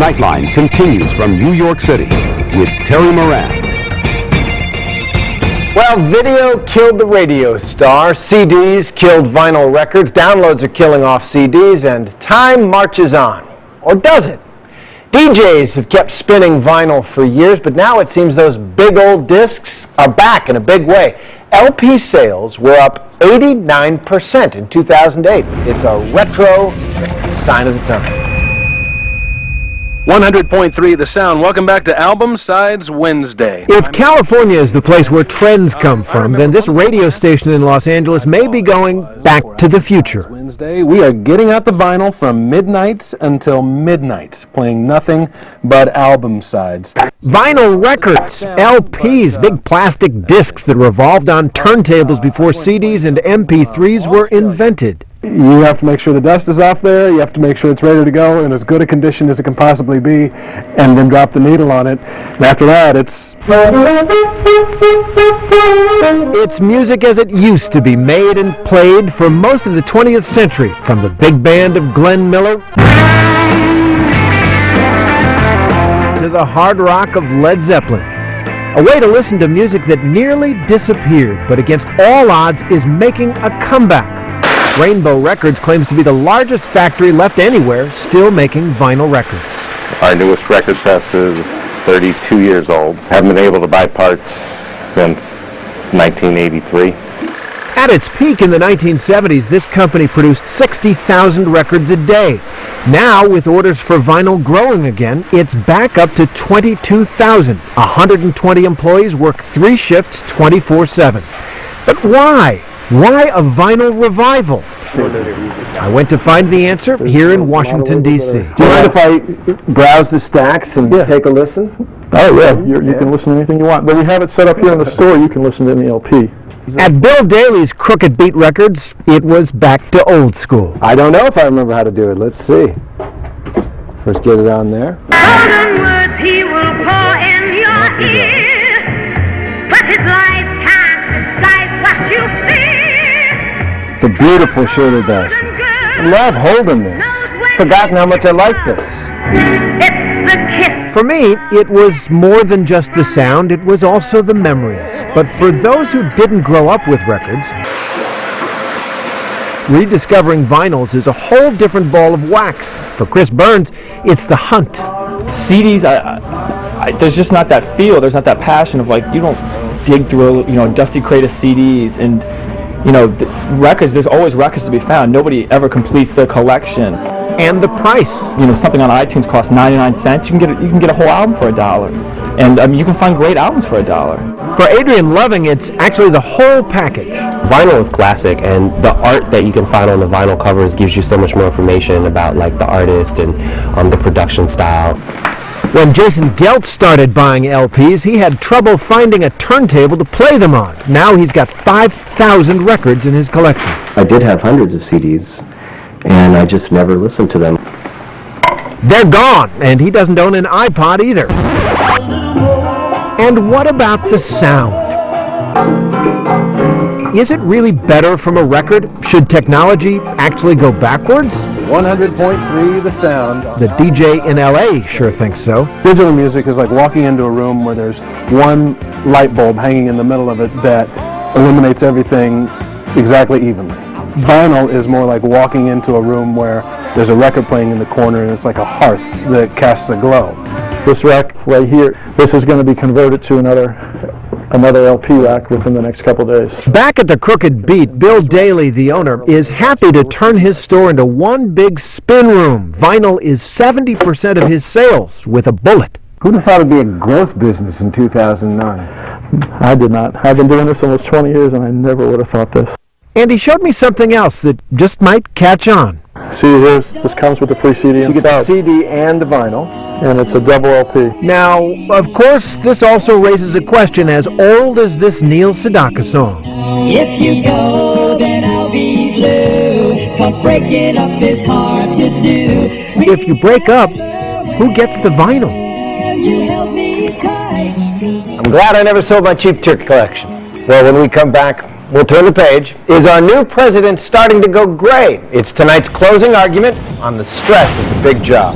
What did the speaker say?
Nightline continues from New York City with Terry Moran. Well, video killed the radio star, CDs killed vinyl records, downloads are killing off CDs, and time marches on. Or does it? DJs have kept spinning vinyl for years, but now it seems those big old discs are back in a big way. LP sales were up 89% in 2008. It's a retro sign of the time. 100.3 The Sound. Welcome back to Album Sides Wednesday. If California is the place where trends come from, then this radio station in Los Angeles may be going back to the future. Wednesday, we are getting out the vinyl from midnight until midnight, playing nothing but album sides. Vinyl records, LPs, big plastic discs that revolved on turntables before CDs and MP3s were invented. You have to make sure the dust is off there, you have to make sure it's ready to go in as good a condition as it can possibly be, and then drop the needle on it. And after that, it's music as it used to be made and played for most of the 20th century, from the big band of Glenn Miller to the hard rock of Led Zeppelin. A way to listen to music that nearly disappeared, but against all odds is making a comeback. Rainbow Records claims to be the largest factory left anywhere still making vinyl records. Our newest record press is 32 years old. Haven't been able to buy parts since 1983. At its peak in the 1970s, this company produced 60,000 records a day. Now, with orders for vinyl growing again, it's back up to 22,000. 120 employees work 3 shifts 24/7. But why? Why a vinyl revival? I went to find the answer here in Washington, D.C. Do you mind if I browse the stacks and take a listen? oh yeah, you can listen to anything you want. But we have it set up here in the store. You can listen to any LP. At Bill Daly's Crooked Beat Records, it was back to old school. I don't know if I remember how to do it. Let's see. First get it on there. Golden words he will pour in your ear, but his lies can't disguise what you fear. The beautiful Shirley Bassey. I love holding this. Forgotten how much I like this. It's the kiss. For me, it was more than just the sound, it was also the memories. But for those who didn't grow up with records, rediscovering vinyls is a whole different ball of wax. For Chris Burns, it's the hunt. CDs, there's just not that feel, there's not that passion of like, you don't dig through a dusty crate of CDs and records, there's always records to be found. Nobody ever completes their collection. And the price. Something on iTunes costs 99 cents. You can get a whole album for $1. And you can find great albums for $1. For Adrian Loving, it's actually the whole package. Vinyl is classic, and the art that you can find on the vinyl covers gives you so much more information about like the artist and the production style. When Jason Geltz started buying LPs, he had trouble finding a turntable to play them on. Now he's got 5,000 records in his collection. I did have hundreds of CDs, and I just never listened to them. They're gone, and he doesn't own an iPod either. And what about the sound? Is it really better from a record? Should technology actually go backwards? 100.3 The Sound. The DJ in LA sure thinks so. Digital music is like walking into a room where there's one light bulb hanging in the middle of it that illuminates everything exactly evenly. Vinyl is more like walking into a room where there's a record playing in the corner and it's like a hearth that casts a glow. This rack right here, this is going to be converted to another LP rack within the next couple days. Back at the Crooked Beat, Bill Daly, the owner, is happy to turn his store into one big spin room. Vinyl is 70% of his sales with a bullet. Who'd have thought it'd be a growth business in 2009? I did not. I've been doing this almost 20 years and I never would have thought this. And he showed me something else that just might catch on. See, this comes with the free CD so inside. You get the CD and the vinyl. And it's a double LP. Now, of course, this also raises a question as old as this Neil Sedaka song. If you go, then I'll be blue, 'cause breaking up is hard to do. If you break up, who gets the vinyl? I'm glad I never sold my cheap trick collection. Well, when we come back, we'll turn the page. Is our new president starting to go gray? It's tonight's closing argument on the stress of the big job.